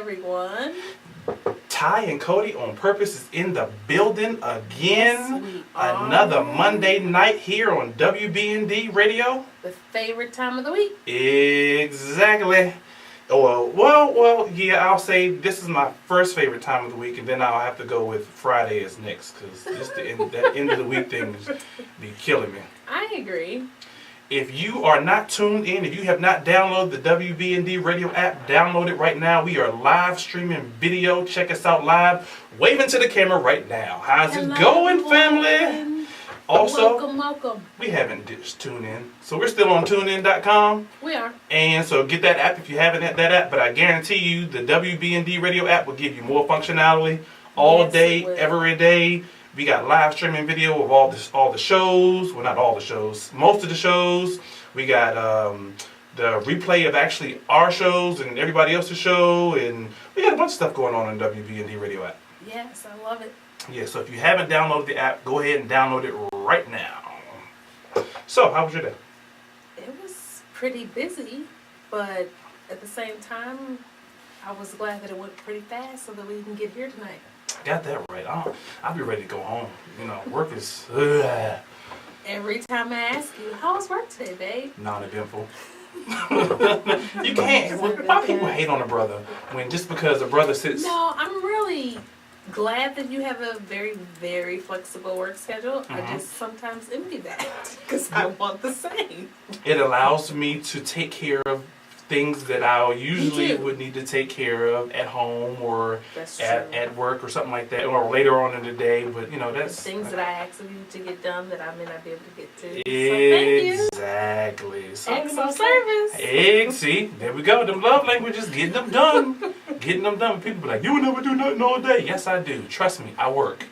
everyone. Ty and Cody on Purpose is in the building again. Yes, Another Monday night here on WBND Radio. The favorite time of the week. Exactly. Well, yeah, I'll say this is my first favorite time of the week, and then I'll have to go with Friday as next, because that end of the week thing be killing me. I agree. If you are not tuned in, if you have not downloaded the WBND radio app, download it right now. We are live streaming video. Check us out live. Waving to the camera right now. How's it going, family? Also, welcome. We haven't ditched TuneIn. So we're still on TuneIn.com. We are. And so get that app if you haven't had that app. But I guarantee you the WBND radio app will give you more functionality all day, every day. We got live streaming video of all the shows. Well, not all the shows. Most of the shows. We got the replay of actually our shows and everybody else's show. And we got a bunch of stuff going on in the WBND radio app. Yes, I love it. Yeah, so if you haven't downloaded the app, go ahead and download it right now. So, how was your day? It was pretty busy, but at the same time, I was glad that it went pretty fast so that we can get here tonight. I got that right. I'll be ready to go home. You know, work is Every time I ask you, how was work today, babe? non-eventful. You can't. Why people hate on a brother when just because a brother sits? No, I'm really glad that you have a very, very flexible work schedule. I just sometimes envy that because I want the same. It allows me to take care of things that I usually would need to take care of at home or at work or something like that, or later on in the day. But you know, that's the things that I ask of you to get done that I may not be able to get to. Exactly. So thank you. Excellent service. See, there we go. Them love languages, getting them done. Getting them done. People be like, you would never do nothing all day. Yes, I do. Trust me, I work.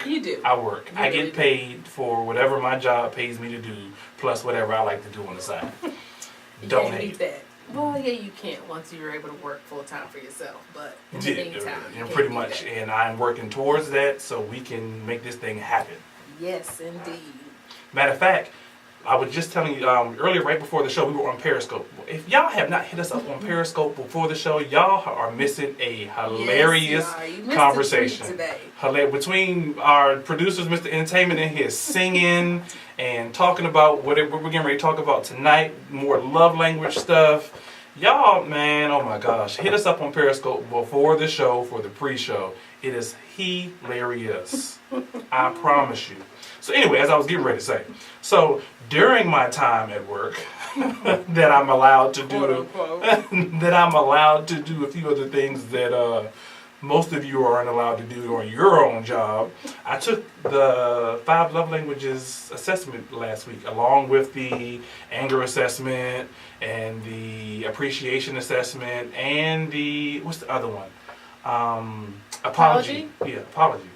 You do. I work. You I really get paid for whatever my job pays me to do, plus whatever I like to do on the side. Don't hate that. Well, yeah, you can't once you're able to work full time for yourself, but in the meantime, yeah, pretty much. And I'm working towards that so we can make this thing happen. Yes, indeed. Matter of fact, I was just telling you earlier, right before the show, we were on Periscope. If y'all have not hit us up on Periscope before the show, y'all are missing a hilarious conversation today. Between our producers, Mr. Entertainment, and his singing and talking about what we're getting ready to talk about tonight, more love language stuff. Y'all, man, oh my gosh, hit us up on Periscope before the show for the pre-show. It is hilarious. I promise you. So anyway, as I was getting ready to say, so during my time at work, that I'm allowed to do, a few other things that most of you aren't allowed to do on your own job. I took the 5 love languages assessment last week, along with the anger assessment and the appreciation assessment and the, what's the other one? Apology. Yeah, apology.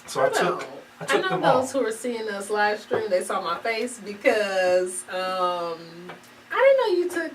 So I took them all. Those who are seeing us live stream, they saw my face because I didn't know you took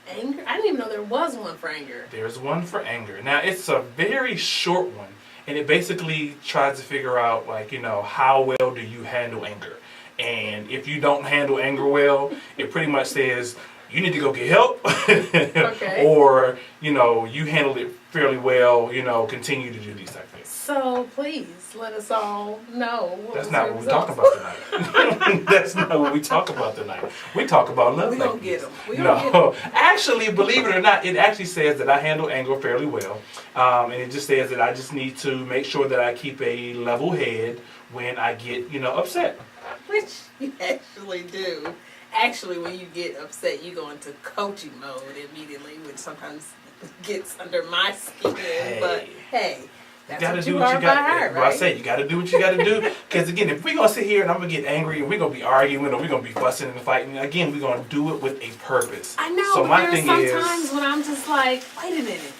anger. I didn't even know there was one for anger. There's one for anger. Now, it's a very short one, and it basically tries to figure out, like, you know, how well do you handle anger? And if you don't handle anger well, it pretty much says you need to go get help. Okay. Or, you know, you handled it fairly well, you know, continue to do these type of things. So, please, let us all know. That's not what we talk about tonight. That's not what we talk about tonight. We talk about love languages. We don't get them. Actually, believe it or not, it actually says that I handle anger fairly well. And it just says that I just need to make sure that I keep a level head when I get, you know, upset. Which you actually do. Actually, when you get upset, you go into coaching mode immediately, which sometimes gets under my skin. Hey. But, hey. You gotta do what you gotta do. I say you gotta do what you gotta do. Because again, if we're gonna sit here and I'm gonna get angry and we're gonna be arguing or we're gonna be fussing and fighting, again, we're gonna do it with a purpose. I know, so but there are some times when I'm just like, wait a minute.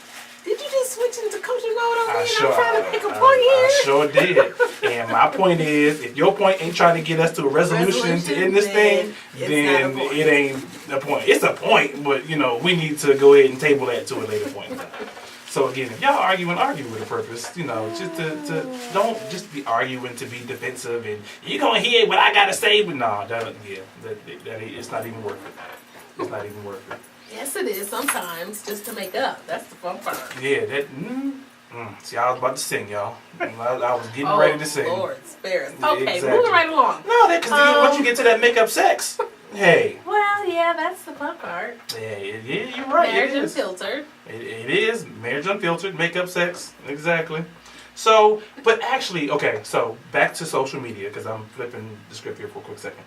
Did you just switch into coaching mode on me and I'm trying to make a point here? I sure did. And my point is, if your point ain't trying to get us to a resolution to end this thing, then it ain't a point. It's a point, but you know, we need to go ahead and table that to a later point. So again, if y'all argue with a purpose, you know, just to don't just be arguing to be defensive and you gonna hear what I gotta say, but no, it's not even worth it. It's not even worth it. Yes, it is sometimes, just to make up. That's the fun part. Yeah, that. See, I was about to sing, y'all. I was getting ready to sing. Oh, Lord, spare us. Okay, Exactly. moving right along. No, because once you get to that make-up sex, hey. Well, yeah, that's the fun part. Yeah, you're right. Marriage Unfiltered. It is. Marriage Unfiltered, make-up sex. Exactly. So, but actually, okay, so back to social media, because I'm flipping the script here for a quick second.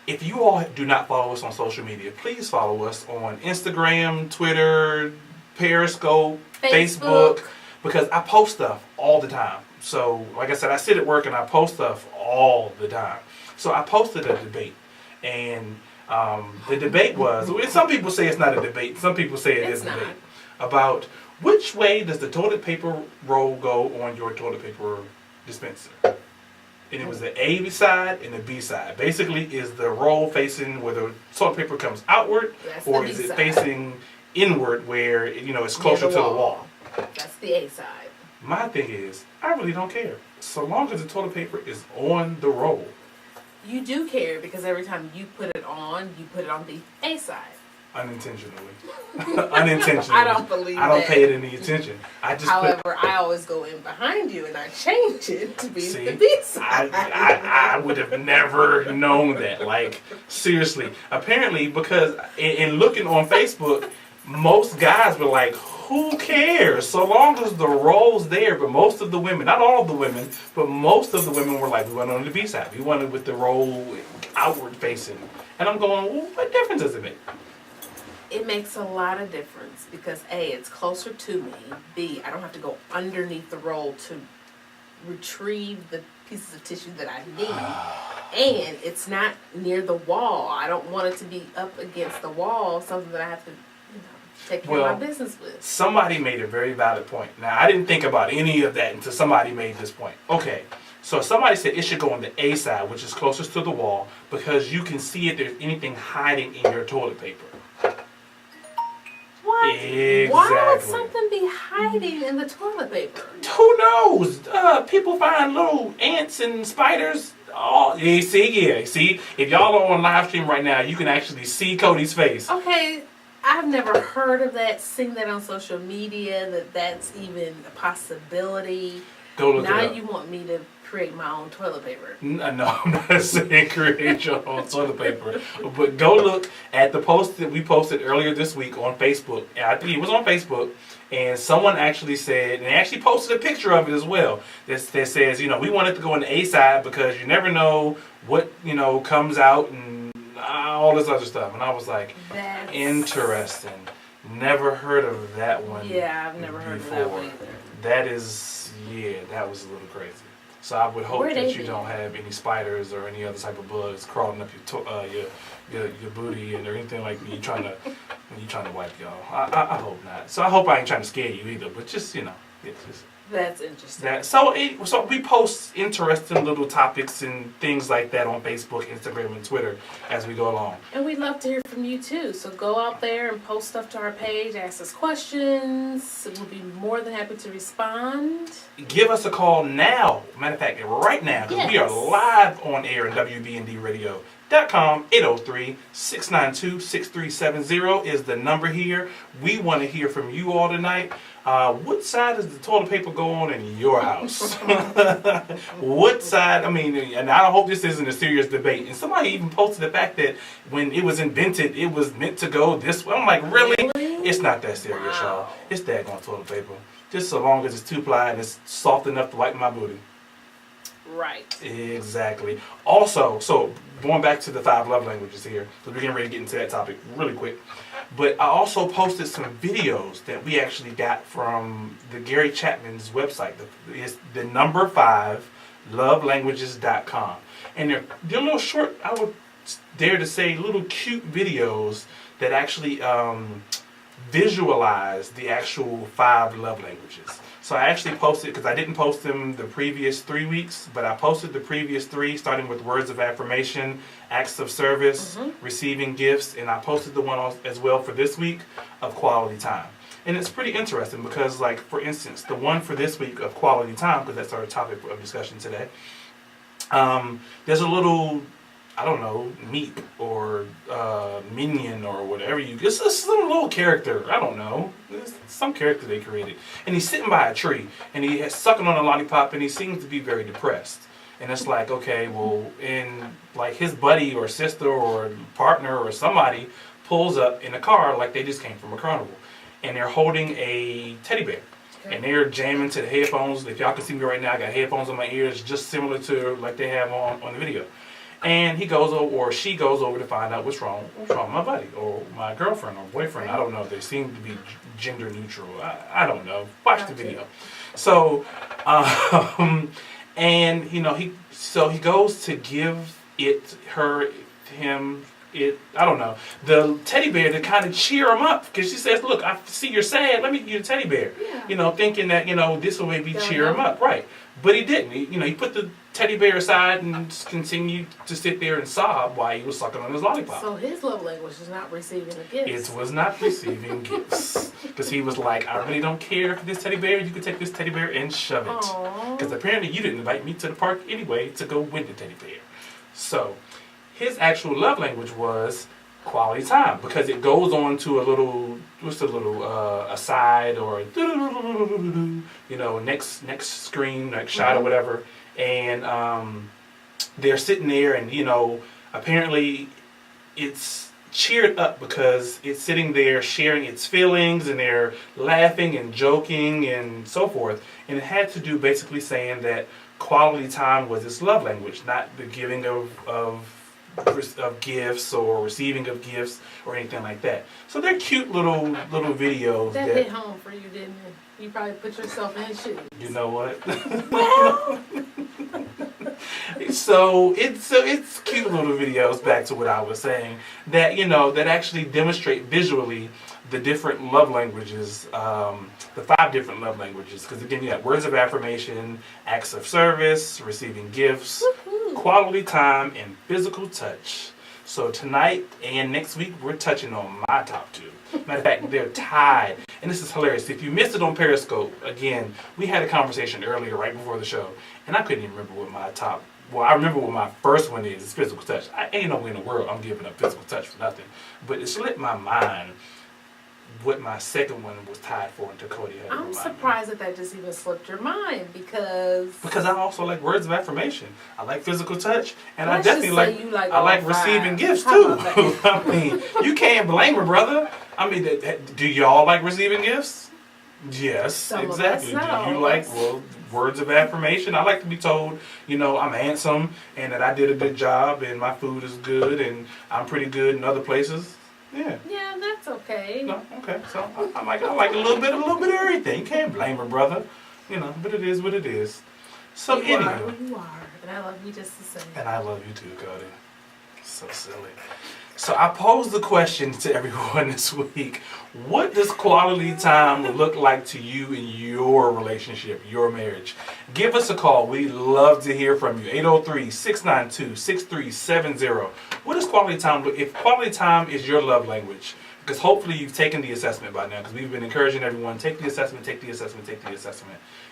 If you all do not follow us on social media, please follow us on Instagram, Twitter, Periscope, Facebook, because I post stuff all the time. So, like I said, I sit at work and I post stuff all the time. So I posted a debate, and the debate was, some people say it's not a debate, some people say it is a debate, about which way does the toilet paper roll go on your toilet paper dispenser. And it was the A side and the B side. Basically, is the roll facing where the toilet paper comes outward, or is it facing inward where it's closer to the wall? That's the A side. My thing is, I really don't care. So long as the toilet paper is on the roll. You do care because every time you put it on the A side. Unintentionally. Unintentionally. I don't believe I don't pay it any attention. However, I always go in behind you and I change it to be the B side. I would have never known that. Like, seriously. Apparently, because in looking on Facebook, most guys were like, who cares? So long as the roll's there. But most of the women, not all of the women, but most of the women were like, we want it on the B side. We want it with the roll outward facing. And I'm going, well, what difference does it make? It makes a lot of difference because A, it's closer to me. B, I don't have to go underneath the roll to retrieve the pieces of tissue that I need. And it's not near the wall. I don't want it to be up against the wall, something that I have to take care of my business with. Somebody made a very valid point. Now, I didn't think about any of that until somebody made this point. Okay, so somebody said it should go on the A side, which is closest to the wall, because you can see if there's anything hiding in your toilet paper. What? Exactly. Why would something be hiding in the toilet paper? Who knows? People find little ants and spiders. Oh, see, if y'all are on live stream right now, you can actually see Cody's face. Okay, I've never heard of that, seen that on social media, that's even a possibility. Go look it up. Now you want me to create my own toilet paper. No, I'm not saying create your own toilet paper. But go look at the post that we posted earlier this week on Facebook. I think it was on Facebook. And someone actually said, and they actually posted a picture of it as well, that says, we want it to go on the A side because you never know what, comes out and all this other stuff. And I was like, that's interesting. Never heard of that one. Yeah, I've never heard of that one either. That is, that was a little crazy. So I would hope that you don't have any spiders or any other type of bugs crawling up your booty and or anything like that. When you trying to wipe y'all. I hope not. So I hope I ain't trying to scare you either. But just it's just. That's interesting. So we post interesting little topics and things like that on Facebook, Instagram, and Twitter as we go along. And we'd love to hear from you too. So go out there and post stuff to our page, ask us questions. We'll be more than happy to respond. Give us a call now. Matter of fact, right now, because we are live on air at WBND Radio.com. 803-692-6370 is the number here. We want to hear from you all tonight. What side does the toilet paper go on in your house? What side? I mean, and I hope this isn't a serious debate. And somebody even posted the fact that when it was invented, it was meant to go this way. I'm like, really? It's not that serious, y'all. It's daggone toilet paper. Just so long as it's 2-ply and it's soft enough to wipe my booty. Right. Exactly. Also, so going back to the 5 love languages here, because we're getting ready to get into that topic really quick. But I also posted some videos that we actually got from the Gary Chapman's website. It's the number 5 lovelanguages.com. And they're little short, I would dare to say, little cute videos that actually visualize the actual 5 love languages. So I actually posted, because I didn't post them the previous 3 weeks, but I posted the previous 3, starting with words of affirmation, acts of service, receiving gifts, and I posted the one as well for this week of quality time. And it's pretty interesting because, like, for instance, the one for this week of quality time, because that's our topic of discussion today, there's a little I don't know, Meep or Minion or whatever it's some little character. I don't know. It's some character they created. And he's sitting by a tree and he's sucking on a lollipop and he seems to be very depressed. And it's like, okay, well, and like his buddy or sister or partner or somebody pulls up in a car like they just came from a carnival. And they're holding a teddy bear. And they're jamming to the headphones. If y'all can see me right now, I got headphones on my ears just similar to like they have on the video. And he goes over, or she goes over to find out what's wrong with my buddy, or my girlfriend, or boyfriend. I don't know. They seem to be gender neutral. I don't know. Watch the video. So, and you know, he goes to give him, I don't know, the teddy bear to kind of cheer him up, because she says, "Look, I see you're sad. Let me give you the teddy bear." Yeah. You know, thinking that this will maybe cheer him up, right? But he didn't. He put the teddy bear aside and just continued to sit there and sob while he was sucking on his lollipop. So his love language is not receiving a gift. It was not receiving gifts, because he was like, "I really don't care for this teddy bear. You can take this teddy bear and shove it, because apparently you didn't invite me to the park anyway to go win the teddy bear." So his actual love language was quality time, because it goes on to a little, aside or next screen, next shot or whatever, and they're sitting there and apparently it's cheered up because it's sitting there sharing its feelings and they're laughing and joking and so forth, and it had to do basically saying that quality time was its love language, not the giving of gifts or receiving of gifts or anything like that. So they're cute little videos. That hit home for you, didn't it? You probably put yourself in his shoes. You know what? Well. So it's cute little videos. Back to what I was saying, that that actually demonstrate visually the different love languages, the 5 different love languages. Because again, you have words of affirmation, acts of service, receiving gifts, quality time, and physical touch. So tonight and next week, we're touching on my top 2. Matter of fact, they're tied. And this is hilarious. If you missed it on Periscope, again, we had a conversation earlier right before the show, and I couldn't even remember what my top... Well, I remember what my first one is physical touch. I ain't no way in the world I'm giving up physical touch for nothing. But it slipped my mind what my second one was tied for until Cody had I'm surprised that just even slipped your mind, because I also like words of affirmation. I like physical touch, and I definitely like receiving gifts too. I mean, you can't blame her, brother. I mean, do y'all like receiving gifts? Yes, some exactly. Of us, do you like words of affirmation? I like to be told, I'm handsome and that I did a good job and my food is good and I'm pretty good in other places. Yeah. Yeah, that's okay. No, okay. So I like a little bit of everything. You can't blame her, brother. But it is what it is. So you anyway. are who you are, and I love you just the same. And I love you too, Cody. So silly. So I posed the question to everyone this week. What does quality time look like to you in your relationship, your marriage? Give us a call. We'd love to hear from you. 803-692-6370. What does quality time look? If quality time is your love language, because hopefully you've taken the assessment by now, because we've been encouraging everyone, take the assessment,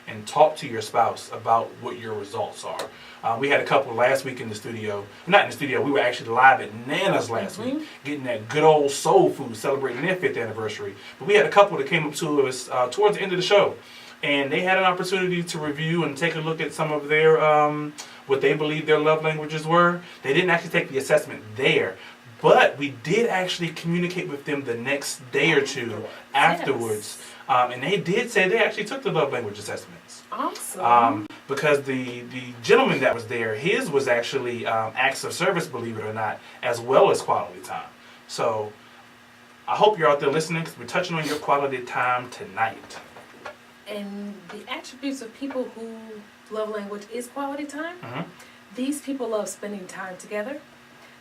and talk to your spouse about what your results are. We had a couple last week in the studio. Not in the studio, we were actually live at Nana's last week, getting that good old soul food, celebrating their 5th anniversary. But we had a couple that came up to us towards the end of the show, and they had an opportunity to review and take a look at some of their, what they believe their love languages were. They didn't actually take the assessment there, but we did actually communicate with them the next day or two afterwards. Yes. And they did say they actually took the love language assessments. Awesome. Because the gentleman that was there, his was actually acts of service, believe it or not, as well as quality time. So I hope you're out there listening, because we're touching on your quality time tonight. And the attributes of people who love language is quality time. These people love spending time together.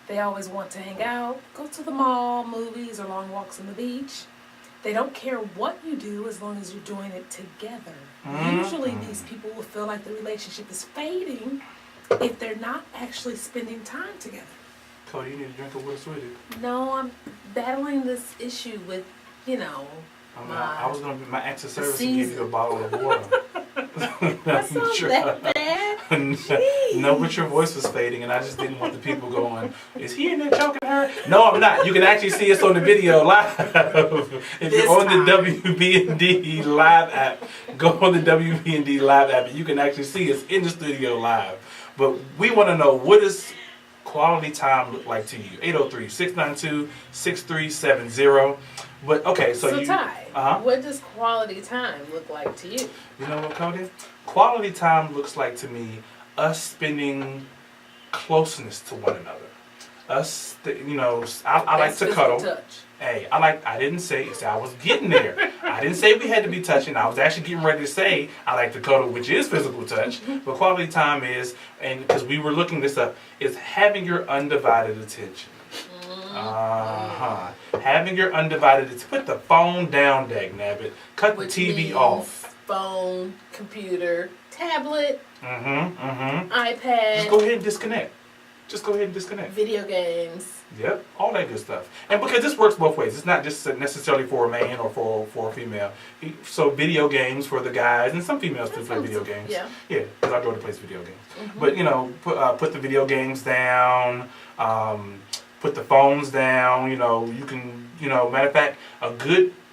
They always want to hang out, go to the mall, movies, or long walks on the beach. They don't care what you do as long as you're doing it together. Usually these people will feel like the relationship is fading if they're not actually spending time together. Cody, you need a drink of water, sweetie. No, I'm battling this issue with, I was going to be my acts of service and give you a bottle of water. That's not that bad. No, but your voice was fading, and I just didn't want the people going, is he in there choking her? No, I'm not. You can actually see us on the video live. If you're on the WBND live app, go on the WBND live app, and you can actually see us in the studio live. But we want to know, what does quality time look like to you? 803-692-6370. But okay, so you. Ty, what does quality time look like to you? You know what, Cody? Quality time looks like to me us spending closeness to one another. Us, I like to cuddle. Touch. Hey, I didn't say I was getting there. I didn't say we had to be touching. I was actually getting ready to say I like to cuddle, which is physical touch. But quality time is, and because we were looking this up, is having your undivided attention. Having your undivided attention. Put the phone down, dagnabbit. Cut the TV off. Phone, computer, tablet, iPad. Just go ahead and disconnect. Video games. Yep, all that good stuff. And because this works both ways, it's not just necessarily for a man or for a female. So video games for the guys, and some females do play video games. Yeah, because our daughter plays video games. But put the video games down. Put the phones down. You can. Matter of fact, a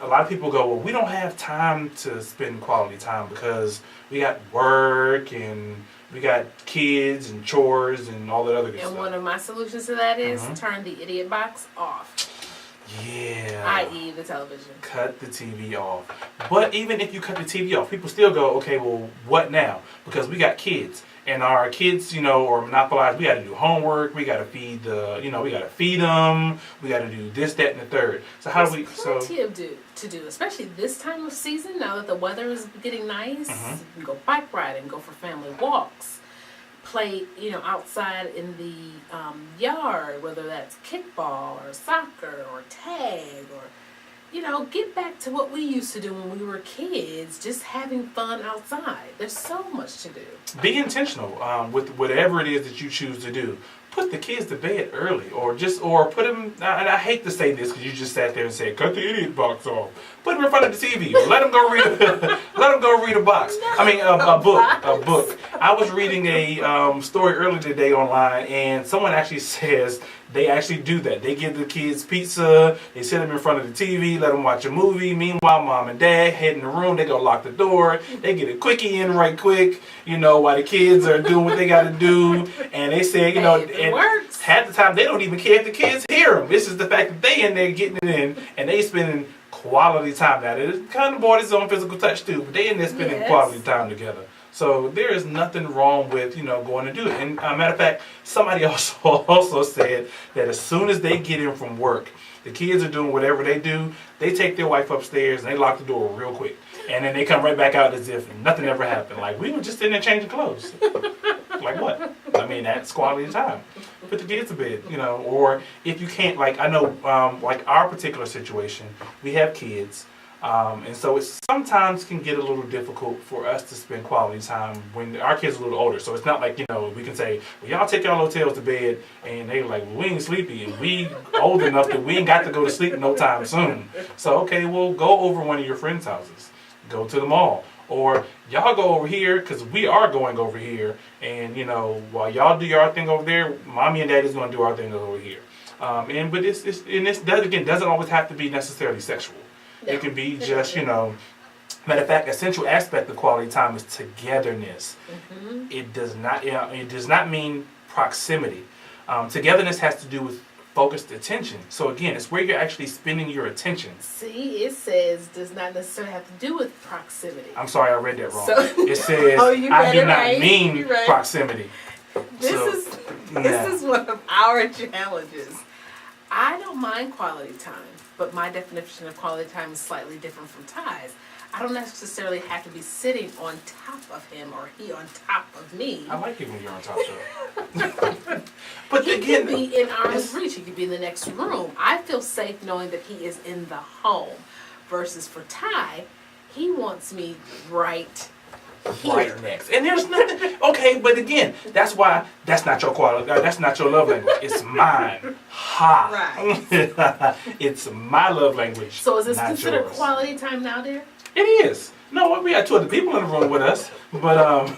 lot of people go, well, we don't have time to spend quality time because we got work and we got kids and chores and all that other good stuff. And one of my solutions to that is turn the idiot box off. Yeah. I.e. the television. Cut the TV off. But even if you cut the TV off, people still go, okay, well, what now? Because we got kids. And our kids, are monopolized. We got to do homework. We got to feed we got to feed them. We got to do this, that, and the third. So how do we? Plenty to do, especially this time of season. Now that the weather is getting nice, you can go bike riding, go for family walks, play, outside in the yard, whether that's kickball or soccer or tag or. Get back to what we used to do when we were kids, just having fun outside. There's so much to do. Be intentional with whatever it is that you choose to do. Put the kids to bed early, or put them. And I hate to say this because you just sat there and said, "Cut the idiot box off." Put them in front of the TV. Or let them go read. Let them go read a box. A book. A book. I was reading a story earlier today online, and someone actually says they actually do that. They give the kids pizza. They sit them in front of the TV, let them watch a movie. Meanwhile, mom and dad head in the room. They go lock the door. They get a quickie in right quick. While the kids are doing what they got to do. And they say, it works. Half the time they don't even care if the kids hear them. This is the fact that they in there getting it in, and they spending quality time. Now, it kind of brought its own physical touch too, but they in there spending quality time together. So there is nothing wrong with, going to do it. And matter of fact, somebody also said that as soon as they get in from work, the kids are doing whatever they do, they take their wife upstairs and they lock the door real quick. And then they come right back out as if nothing ever happened. Like, we were just in there changing clothes. Like what? That's quality time. Put the kids to bed, or if you can't, I know, our particular situation, we have kids. And so it sometimes can get a little difficult for us to spend quality time when our kids are a little older. So it's not like, we can say, well, y'all take y'all little tails to bed, and they like, well, we ain't sleepy, and we old enough that we ain't got to go to sleep no time soon. So, okay, we'll go over one of your friends' houses. Go to the mall. Or y'all go over here, because we are going over here, and, while y'all do your thing over there, mommy and daddy's going to do our thing over here. But this doesn't always have to be necessarily sexual. No, it can be just, matter of fact, essential aspect of quality time is togetherness. It does not mean proximity. Togetherness has to do with focused attention. So again, it's where you're actually spending your attention. See, it says does not necessarily have to do with proximity. I'm sorry, I read that wrong. It says I do not mean proximity. This is one of our challenges. I don't mind quality time, but my definition of quality time is slightly different from Ty's. I don't necessarily have to be sitting on top of him or he on top of me. I like it when you're on top of him. But he could be in arm's reach. He could be in the next room. I feel safe knowing that he is in the home. Versus for Ty, he wants me right here. Right next. And there's nothing. Okay, but again, that's why that's not your quality. That's not your love language. It's mine. Ha. Right. It's my love language. So is this considered quality time now, dear? It is. No, we had two other people in the room with us, but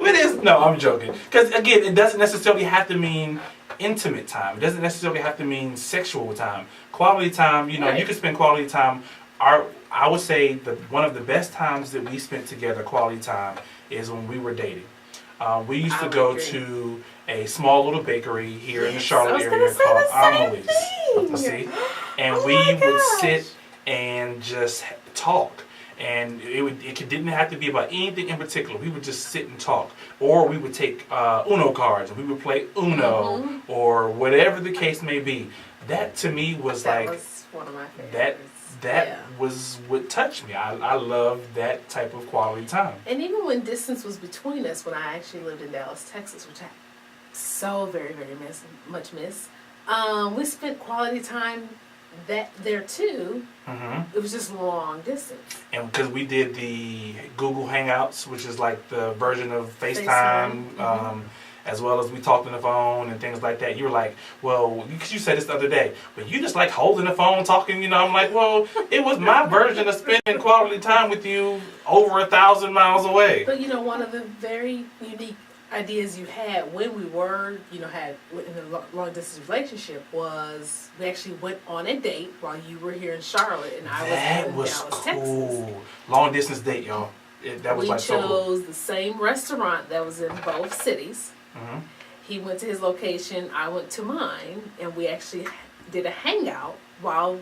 it is. No, I'm joking. Because again, it doesn't necessarily have to mean intimate time. It doesn't necessarily have to mean sexual time. Quality time. You know, you can spend quality time. I would say one of the best times that we spent together, quality time, is when we were dating. We used to go to a small little bakery here in the Charlotte area called Amelie's. See, and we would sit and just talk. And it didn't have to be about anything in particular. We would just sit and talk, or we would take Uno cards and we would play Uno, or whatever the case may be. That to me was was one of my favorites. That was what touched me. I love that type of quality time. And even when distance was between us, when I actually lived in Dallas, Texas, which I so very, very much miss, we spent quality time there too. It was just long distance. And because we did the Google Hangouts, which is like the version of FaceTime. As well as we talked on the phone and things like that. You were like, well, because you said this the other day, but you just like holding the phone, talking, you know. I'm like, well, it was my version of spending quality time with you over 1,000 miles away. But, you know, one of the very unique ideas you had when we were, you know, had in a long distance relationship was we actually went on a date while you were here in Charlotte and I was in Dallas, Texas. Long distance date, y'all. That was we like so cool. We chose the same restaurant that was in both cities. He went to his location, I went to mine, and we actually did a hangout while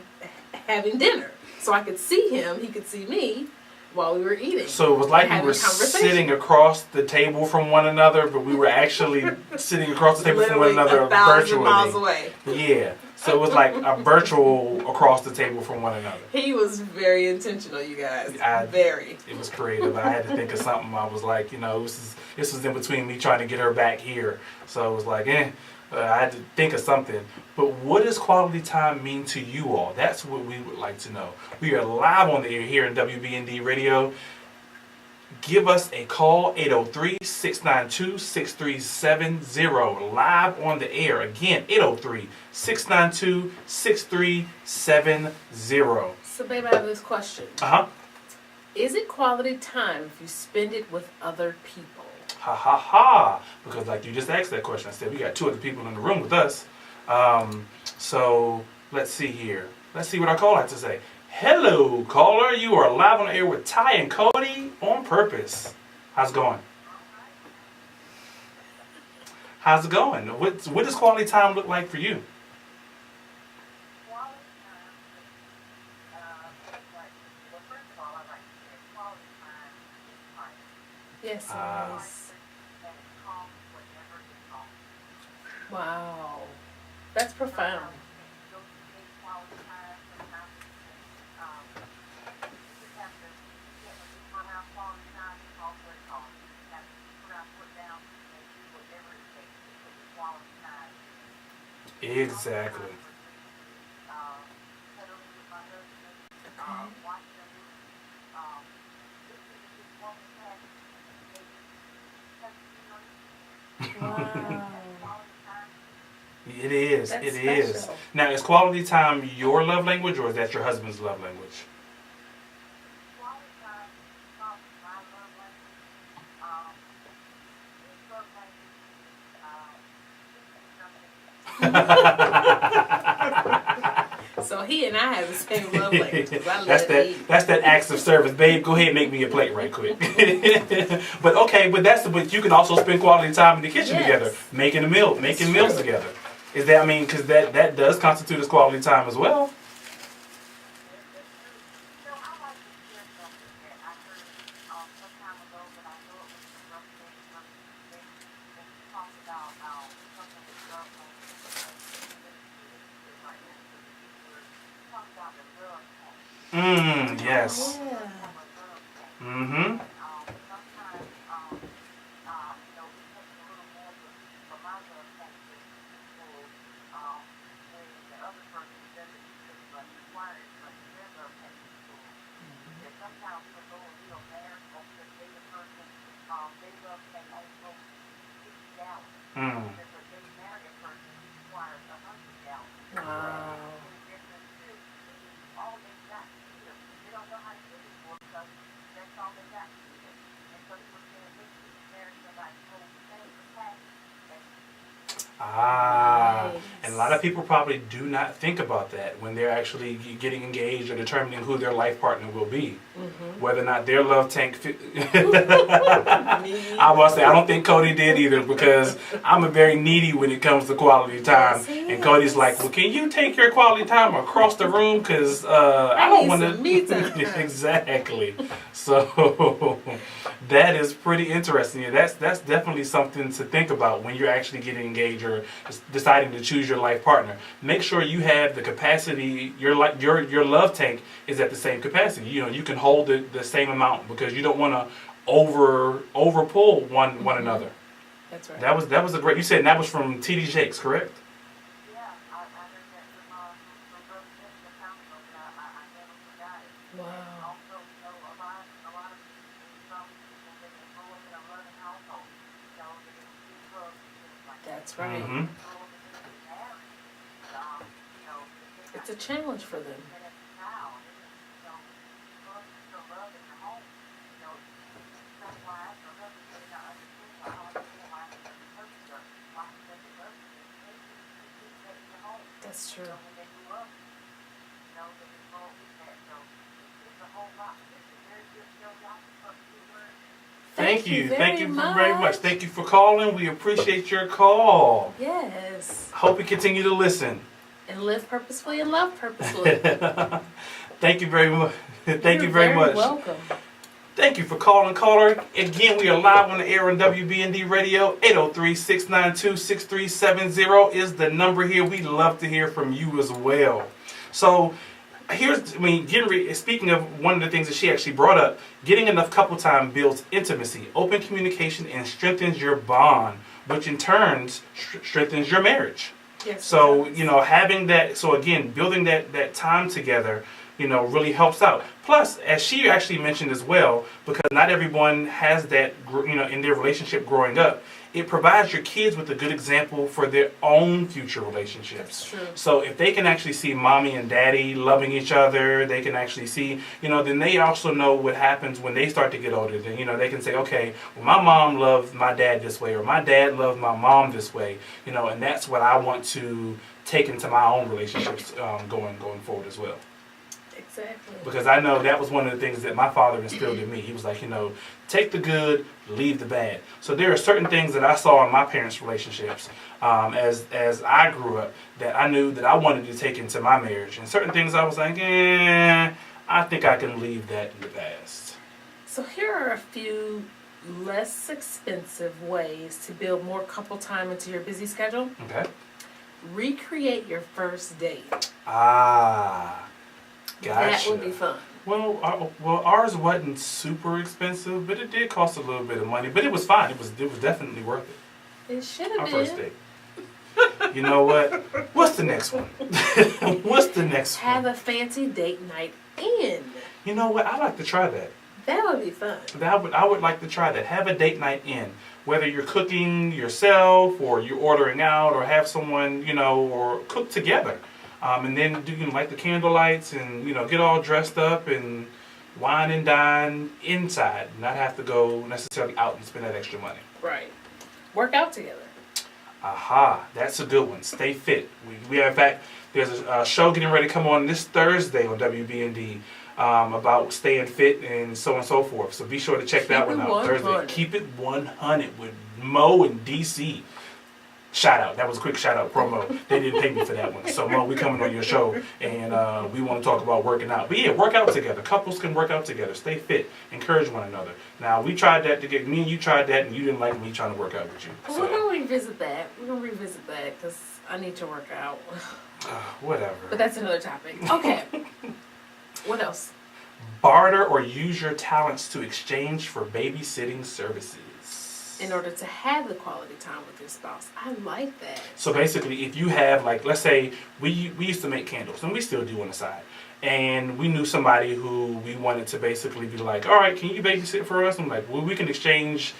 having dinner. So I could see him, he could see me while we were eating. So it was like we were sitting across the table from one another, but we were actually sitting across the table from one another 1,000 miles away. Yeah. So it was like a virtual across the table from one another. He was very intentional, you guys. Very. It was creative. I had to think of something. I was like, you know, this was in between me trying to get her back here. So it was like, I had to think of something. But what does quality time mean to you all? That's what we would like to know. We are live on the air here in WBND Radio. Give us a call, 803-692-6370. Live on the air. Again, 803-692-6370. So, babe, I have this question. Is it quality time if you spend it with other people? Ha ha ha. Because like you just asked that question. I said we got two other people in the room with us. So let's see here. Let's see what our caller has to say. Hello, caller. You are live on the air with Ty and Cody on purpose. How's it going? How's it going? What does quality time look like for you? Yes, it is. Wow. That's profound. Exactly. Wow. It is. That's it special. is. Now, is quality time your love language, or is that your husband's love language? So he and I have the same love language. That's that acts of service, babe. Go ahead and make me a plate right quick. But okay, but you can also spend quality time in the kitchen together, making meals together. Is that because that does constitute as quality time as well? Yes. Ah, Nice. and a lot of people probably do not think about that when they're actually getting engaged or determining who their life partner will be. Whether or not their love tank I was say I don't think Cody did either, because I'm a very needy when it comes to quality time. Yes, he And Cody's is. like, well, can you take your quality time across the room? Because I don't need want some me time. Exactly. So that is pretty interesting. Yeah, that's definitely something to think about when you're actually getting engaged or deciding to choose your life partner. Make sure you have the capacity. Your love tank is at the same capacity. You know, you can hold it the same amount, because you don't want to over pull one another. That's right. That was a great. You said that was from T.D. Jakes, correct? Wow. That's right. Mm-hmm. It's a challenge for them. That's true. Thank you very much. Thank you for calling. We appreciate your call. Yes. Hope you continue to listen. And live purposefully and love purposefully. Thank you very much. Thank you You're very much. Welcome. Thank you for calling, caller. Again, we are live on the air on WBND Radio. 803-692-6370 is the number here. We love to hear from you as well. So speaking of one of the things that she actually brought up, getting enough couple time builds intimacy, open communication, and strengthens your bond, which in turn strengthens your marriage. Yes. So, having that, so again, building that time together, really helps out. Plus, as she actually mentioned as well, because not everyone has that, in their relationship growing up, it provides your kids with a good example for their own future relationships. That's true. So if they can actually see mommy and daddy loving each other, they can actually see, then they also know what happens when they start to get older. Then, they can say, okay, well, my mom loved my dad this way, or my dad loved my mom this way, and that's what I want to take into my own relationships going forward as well. Exactly. Because I know that was one of the things that my father instilled in me. He was like, take the good, leave the bad. So there are certain things that I saw in my parents' relationships as I grew up that I knew that I wanted to take into my marriage. And certain things I was like, I think I can leave that in the past. So here are a few less expensive ways to build more couple time into your busy schedule. Okay. Recreate your first date. Gotcha. That would be fun. Well, ours wasn't super expensive, but it did cost a little bit of money. But it was fine. It was definitely worth it. It should have Our been. first date. You know what? What's the next one? What's the next one? Have a fancy date night in. You know what? I'd like to try that. That would be fun. I would like to try that. Have a date night in. Whether you're cooking yourself or you're ordering out or have someone, or cook together. And then do light the candle lights and get all dressed up and wine and dine inside, not have to go necessarily out and spend that extra money. Right. Work out together. Aha, that's a good one. Stay fit. We in fact, there's a show getting ready to come on this Thursday on WBND about staying fit and so on and so forth. So be sure to check that one out Thursday. Keep it 100 with Mo and DC. Shout out. That was a quick shout out promo. They didn't pay me for that one. So Mo, we coming on your show and we want to talk about working out. But yeah, work out together. Couples can work out together. Stay fit. Encourage one another. Now we tried that me and you tried that and you didn't like me trying to work out with you. Well, we're going to revisit that. Because I need to work out. Whatever. But that's another topic. Okay. What else? Barter or use your talents to exchange for babysitting services. In order to have the quality time with your spouse. I like that. So basically, if you have, let's say, we used to make candles, and we still do on the side. And we knew somebody who we wanted to basically be like, all right, can you babysit for us? I'm like, well, we can exchange,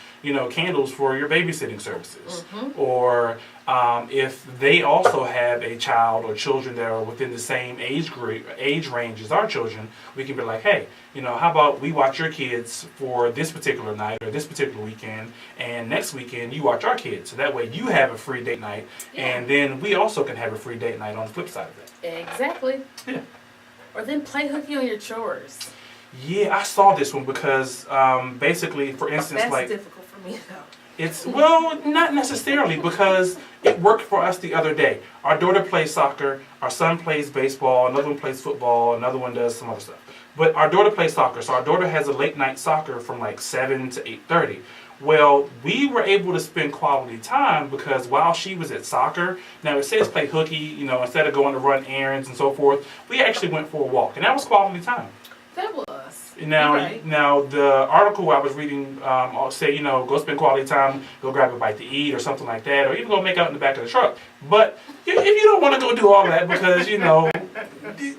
candles for your babysitting services. Or if they also have a child or children that are within the same age range as our children, we can be like, hey, how about we watch your kids for this particular night or this particular weekend, and next weekend you watch our kids. So that way you have a free date night, and then we also can have a free date night on the flip side of that. Exactly. Yeah. Or then play hooky on your chores. Yeah, I saw this one because basically, for instance, That's like difficult for me though. it's not necessarily, because it worked for us the other day. Our daughter plays soccer, our son plays baseball, another one plays football, another one does some other stuff. But our daughter plays soccer, so our daughter has a late night soccer from like 7 to 8:30. Well, we were able to spend quality time because while she was at soccer, now it says play hooky, instead of going to run errands and so forth, we actually went for a walk, and that was quality time. That was. Now the article I was reading say, go spend quality time, go grab a bite to eat or something like that, or even go make out in the back of the truck. But if you don't want to go do all that because,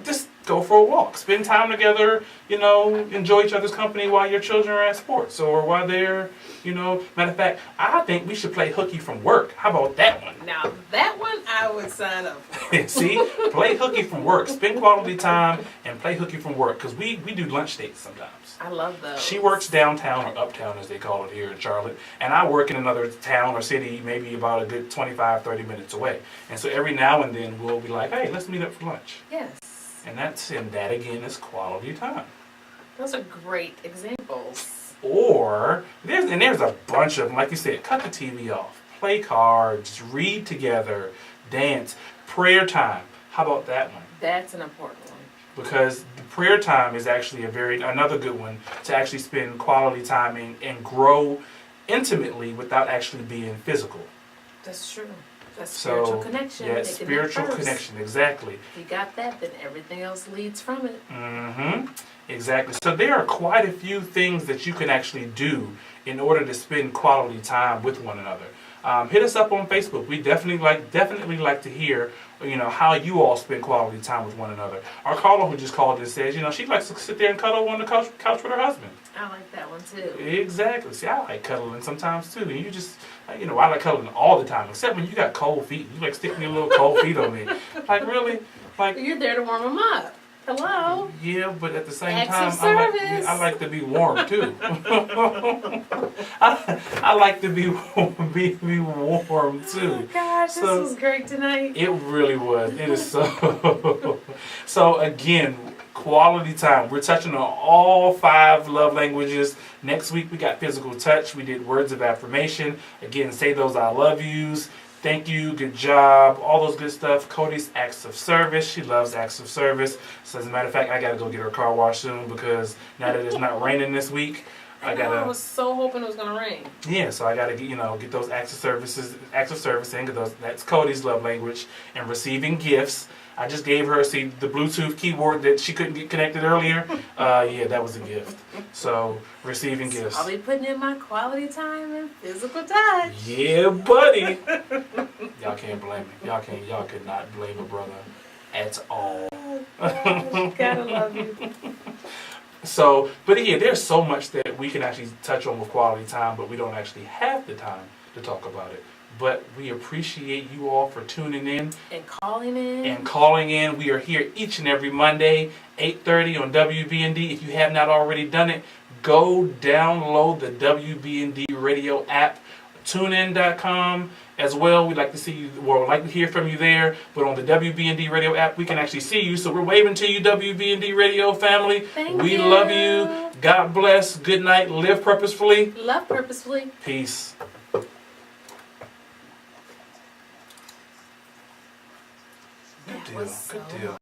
just go for a walk, spend time together, enjoy each other's company while your children are at sports or while they're, matter of fact, I think we should play hooky from work. How about that one? Now that one I would sign up for. See, play hooky from work, spend quality time and play hooky from work, because we do lunch dates sometimes. I love those. She works downtown, or uptown as they call it here in Charlotte, and I work in another town or city maybe about a good 25-30 minutes away. And so every now and then we'll be like, hey, let's meet up for lunch. Yes. And that again is quality time. Those are great examples. Or there's a bunch of them, like you said, cut the TV off, play cards, read together, dance, prayer time. How about that one? That's an important one. Because the prayer time is actually another good one to actually spend quality time and grow intimately without actually being physical. That's true. That's spiritual connection. Yeah, spiritual connection, exactly. If you got that, then everything else leads from it. Exactly. So there are quite a few things that you can actually do in order to spend quality time with one another. Hit us up on Facebook. We definitely like to hear, how you all spend quality time with one another. Our caller who just called and says, she likes to sit there and cuddle on the couch with her husband. I like that one too. Exactly. See, I like cuddling sometimes too. And you just, I like cuddling all the time, except when you got cold feet. You like sticking your little cold feet on me. Like, really? Like, you're there to warm them up. Hello? Yeah, but at the same Acts time, of service. I like to be warm too. I like to be warm too. Oh gosh, this was great tonight. It really was. It is so. So again, quality time. We're touching on all 5 love languages. Next week we got physical touch. We did words of affirmation. Again, say those I love yous. Thank you, good job, all those good stuff. Cody's acts of service. She loves acts of service. So as a matter of fact, I gotta go get her car washed soon because now that it's not raining this week, I was so hoping it was gonna rain. Yeah, so I gotta get those acts of service in. That's Cody's love language, and receiving gifts. I just gave her the Bluetooth keyboard that she couldn't get connected earlier. Yeah, that was a gift. So receiving gifts. I'll be putting in my quality time and physical touch. Yeah, buddy. Y'all can't blame me. Y'all could not blame a brother at all. Oh, gosh, gotta love you. So, but yeah, there's so much that we can actually touch on with quality time, but we don't actually have the time to talk about it. But we appreciate you all for tuning in. And calling in. We are here each and every Monday, 8:30 on WBND. If you have not already done it, go download the WBND radio app, tunein.com as well. We'd like to see you, or we'd like to hear from you there. But on the WBND radio app, we can actually see you. So we're waving to you, WBND radio family. Thank we you. love you. God bless. Good night. Live purposefully. Love purposefully. Peace. Good deal. Good deal.